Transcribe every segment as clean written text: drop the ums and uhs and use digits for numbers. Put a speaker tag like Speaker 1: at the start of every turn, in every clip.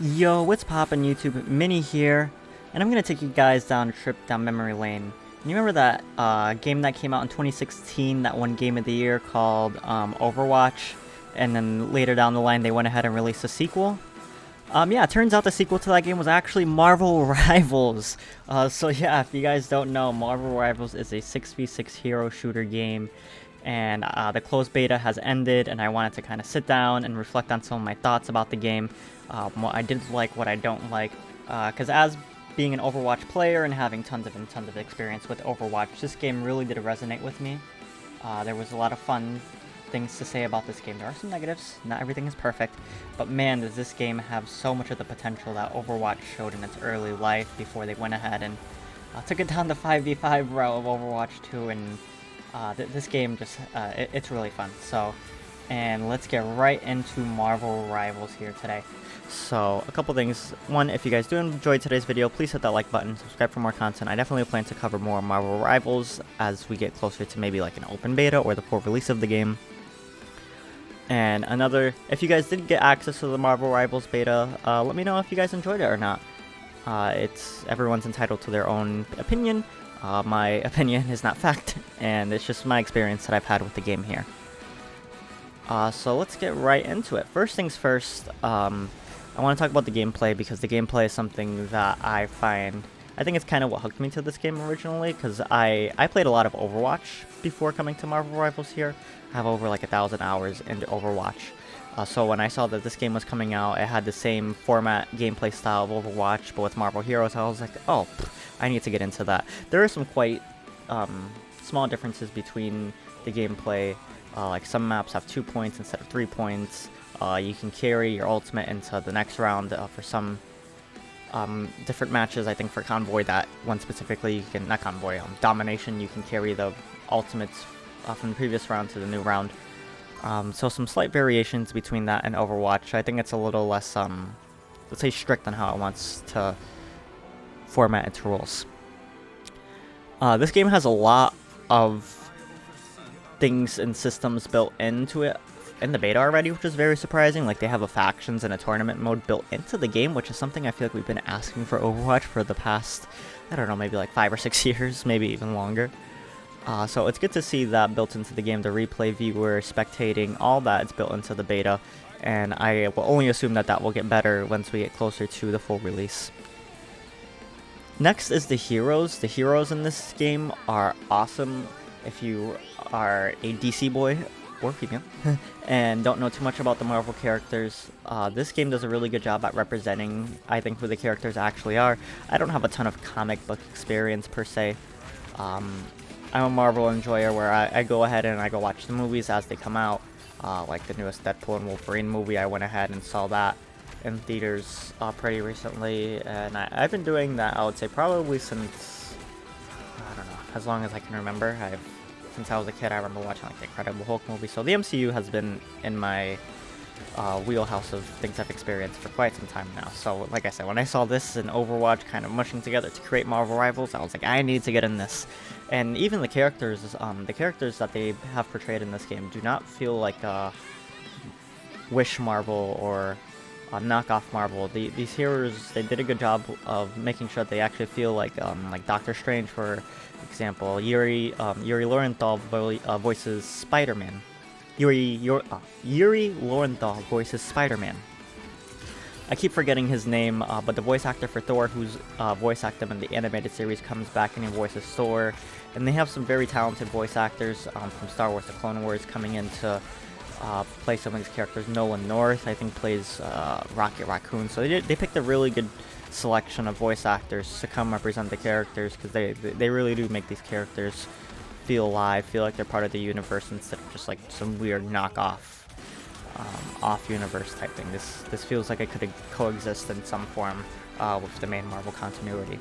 Speaker 1: Yo, what's poppin' YouTube? Mini here, and I'm gonna take you guys down a trip down memory lane. And you remember that game that came out in 2016, that one game of the year called Overwatch, and then later down the line they went ahead and released a sequel? Yeah, it turns out the sequel to that game was actually Marvel Rivals. So yeah, if you guys don't know, Marvel Rivals is a 6v6 hero shooter game, and the closed beta has ended, and I wanted to kind of sit down and reflect on some of my thoughts about the game, what I did like, what I don't like, because as being an Overwatch player and having tons of experience with Overwatch, this game really did resonate with me. There was a lot of fun things to say about this game. There are some negatives, not everything is perfect, but man, does this game have so much of the potential that Overwatch showed in its early life before they went ahead and took it down the 5v5 route of Overwatch 2, and this game just, it's really fun. So, and let's get right into Marvel Rivals here today. So, a couple things. One, if you guys do enjoy today's video, please hit that like button, subscribe for more content. I definitely plan to cover more Marvel Rivals as we get closer to maybe like an open beta or the full release of the game. And another, if you guys did get access to the Marvel Rivals beta, let me know if you guys enjoyed it or not. Everyone's entitled to their own opinion. My opinion is not fact, and it's just my experience that I've had with the game here. So let's get right into it. First things first, I want to talk about the gameplay, because the gameplay is something that I think it's kind of what hooked me to this game originally, because I played a lot of Overwatch before coming to Marvel Rivals here. I have over like 1,000 hours into Overwatch. So when I saw that this game was coming out, it had the same format, gameplay style of Overwatch, but with Marvel Heroes, I was like, oh, I need to get into that. There are some quite small differences between the gameplay. Like some maps have 2 points instead of 3 points. You can carry your ultimate into the next round for some different matches. I think for Convoy, that one specifically, you can, not Convoy, Domination, you can carry the ultimates from the previous round to the new round. So some slight variations between that and Overwatch. I think it's a little less, let's say, strict on how it wants to format its rules. This game has a lot of things and systems built into it in the beta already, which is very surprising. Like, they have a factions and a tournament mode built into the game, which is something I feel like we've been asking for Overwatch for the past, I don't know, maybe like 5 or 6 years, maybe even longer. So it's good to see that built into the game, the replay viewer, spectating, all that is built into the beta, and I will only assume that that will get better once we get closer to the full release. Next is the heroes. The heroes in this game are awesome. If you are a DC boy or female and don't know too much about the Marvel characters, this game does a really good job at representing, I think, who the characters actually are. I don't have a ton of comic book experience per se. I'm a Marvel enjoyer where I go ahead and I go watch the movies as they come out. Like the newest Deadpool and Wolverine movie, I went ahead and saw that in theaters pretty recently, and I've been doing that, I would say, probably since, I don't know, as long as I can remember. Since I was a kid, I remember watching like the Incredible Hulk movie, so the MCU has been in my wheelhouse of things I've experienced for quite some time now. So like I said, when I saw this and Overwatch kind of mushing together to create Marvel Rivals, I was like, I need to get in this. And even the characters that they have portrayed in this game do not feel like Wish Marvel or knockoff Marvel. These heroes, they did a good job of making sure they actually feel like Doctor Strange, for example. Yuri Lowenthal voices Spider-Man. Yuri Lowenthal voices Spider-Man. I keep forgetting his name, but the voice actor for Thor, who's voice acted him in the animated series, comes back and he voices Thor. And they have some very talented voice actors from Star Wars: The Clone Wars coming in to play some of these characters. Nolan North, I think, plays Rocket Raccoon. So they picked a really good selection of voice actors to come represent the characters, because they really do make these characters feel alive, feel like they're part of the universe instead of just like some weird knockoff off-universe type thing. This feels like it could coexist in some form with the main Marvel continuity.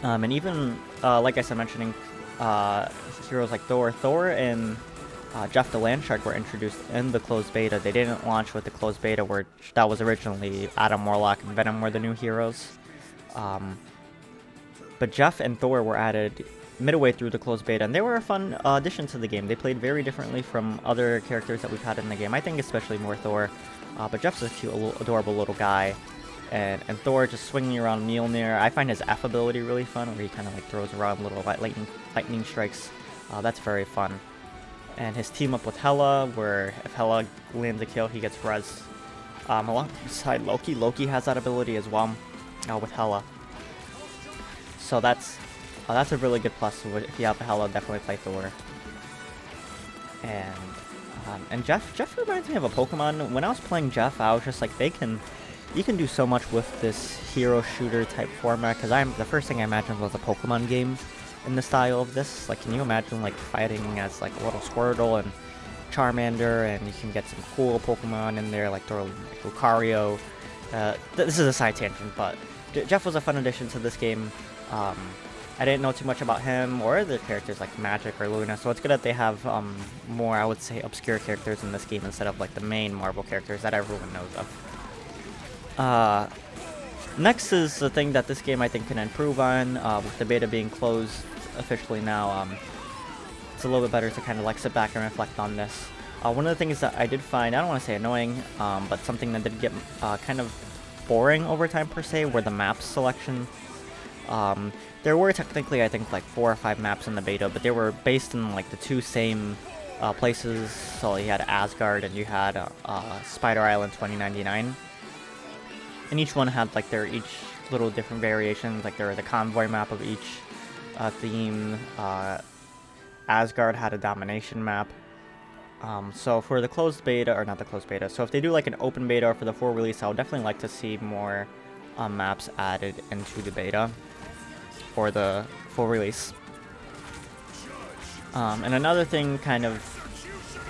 Speaker 1: And even, like I said, mentioning heroes like Thor and Jeff the Landshark were introduced in the closed beta. They didn't launch with the closed beta, where that was originally Adam Warlock and Venom were the new heroes. But Jeff and Thor were added midway through the closed beta, and they were a fun addition to the game. They played very differently from other characters that we've had in the game. I think especially more Thor. But Jeff's a cute, adorable little guy. And Thor just swinging around Mjolnir. I find his F ability really fun, where he kind of like throws around little lightning strikes. That's very fun. And his team up with Hela, where if Hela lands a kill, he gets res. Alongside Loki. Loki has that ability as well with Hela. So that's a really good plus. If you have Hela, definitely play Thor. And Jeff reminds me of a Pokemon. When I was playing Jeff, I was just like, you can do so much with this hero shooter type format, because the first thing I imagined was a Pokemon game in the style of this. Like, can you imagine like fighting as like a little Squirtle and Charmander, and you can get some cool Pokemon in there like Lucario. This is a side tangent, but Jeff was a fun addition to this game. I didn't know too much about him or the characters like Magic or Luna, so it's good that they have more, I would say, obscure characters in this game instead of like the main Marvel characters that everyone knows of. Next is the thing that this game I think can improve on, with the beta being closed officially now. It's a little bit better to kind of like sit back and reflect on this. One of the things that I did find, I don't want to say annoying, but something that did get kind of boring over time per se, were the map selection. There were technically, I think, like 4 or 5 maps in the beta, but they were based in like the 2 same places. So you had Asgard and you had Spider Island 2099. And each one had like their each little different variations, like there were the convoy map of each theme. Asgard had a domination map. So for the closed beta, or not the closed beta, so if they do like an open beta or for the full release, I would definitely like to see more maps added into the beta for the full release. And another thing, kind of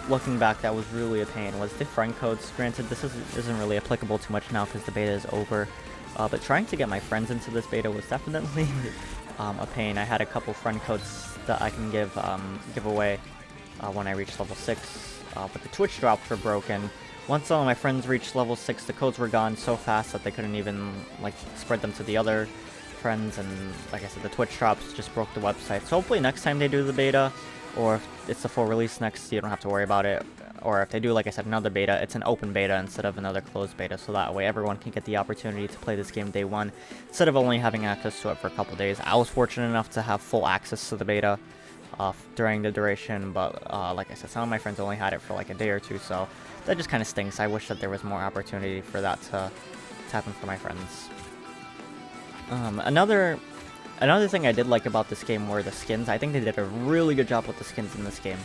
Speaker 1: looking back, that was really a pain was the friend codes. Granted, this isn't really applicable too much now because the beta is over, but trying to get my friends into this beta was definitely a pain. I had a couple friend codes that I can give away when I reach level 6, but the Twitch drops were broken. Once all of my friends reached level 6, the codes were gone so fast that they couldn't even like spread them to the other friends, and like I said, the Twitch drops just broke the website. So hopefully next time they do the beta, or if it's the full release next, you don't have to worry about it. Or if they do, like I said, another beta, it's an open beta instead of another closed beta, so that way everyone can get the opportunity to play this game day one, instead of only having access to it for a couple days. I was fortunate enough to have full access to the beta during the duration, but like I said, some of my friends only had it for like a day or two, so that just kind of stinks. I wish that there was more opportunity for that to happen for my friends. Another thing I did like about this game were the skins. I think they did a really good job with the skins in this game,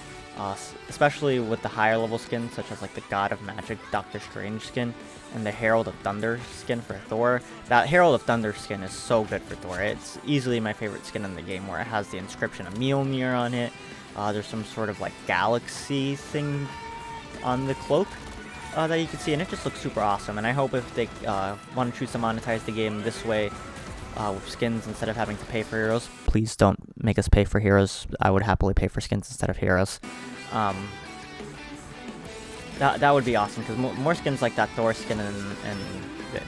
Speaker 1: especially with the higher level skins, such as like the God of Magic Doctor Strange skin and the Herald of Thunder skin for Thor. That Herald of Thunder skin is so good for Thor. It's easily my favorite skin in the game, where it has the inscription of Mjolnir on it. There's some sort of like galaxy thing on the cloak that you can see, and it just looks super awesome. And I hope if they want to choose to monetize the game this way, with skins instead of having to pay for heroes. Please don't make us pay for heroes. I would happily pay for skins instead of heroes. That would be awesome, because more skins like that Thor skin, and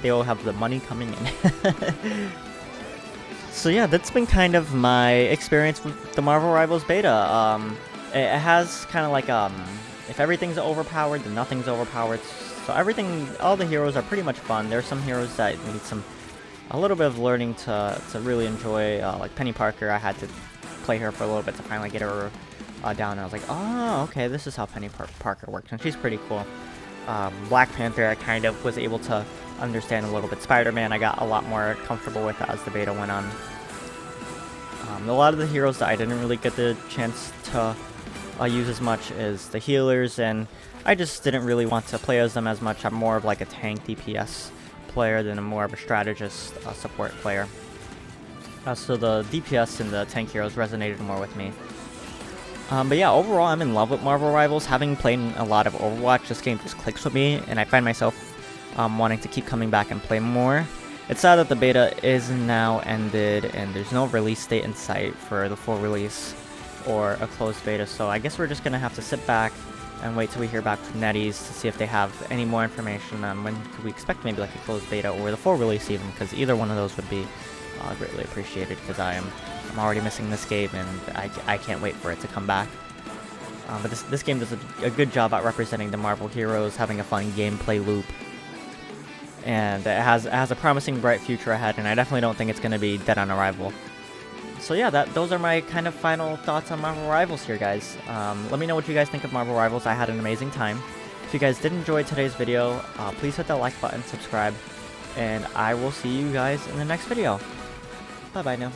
Speaker 1: they all have the money coming in. So yeah, that's been kind of my experience with the Marvel Rivals beta. It has kind of like, if everything's overpowered, then nothing's overpowered. So all the heroes are pretty much fun. There are some heroes that need a little bit of learning to really enjoy, like Penny Parker. I had to play her for a little bit to finally get her down, and I was like, oh, okay, this is how Penny Parker works, and she's pretty cool. Black Panther, I kind of was able to understand a little bit. Spider-Man, I got a lot more comfortable with as the beta went on. A lot of the heroes that I didn't really get the chance to use as much is the healers, and I just didn't really want to play as them as much. I'm more of like a tank DPS player than more of a strategist support player. So the DPS and the tank heroes resonated more with me. But yeah, overall I'm in love with Marvel Rivals. Having played a lot of Overwatch, this game just clicks with me, and I find myself wanting to keep coming back and play more. It's sad that the beta is now ended and there's no release date in sight for the full release or a closed beta, so I guess we're just gonna have to sit back and wait till we hear back from NetEase to see if they have any more information on when could we expect maybe like a closed beta or the full release even, because either one of those would be greatly appreciated, because I'm already missing this game and I can't wait for it to come back. But this game does a good job at representing the Marvel heroes, having a fun gameplay loop, and it has a promising, bright future ahead. And I definitely don't think it's going to be dead on arrival. So yeah, those are my kind of final thoughts on Marvel Rivals here, guys. Let me know what you guys think of Marvel Rivals. I had an amazing time. If you guys did enjoy today's video, please hit that like button, subscribe, and I will see you guys in the next video. Bye-bye now.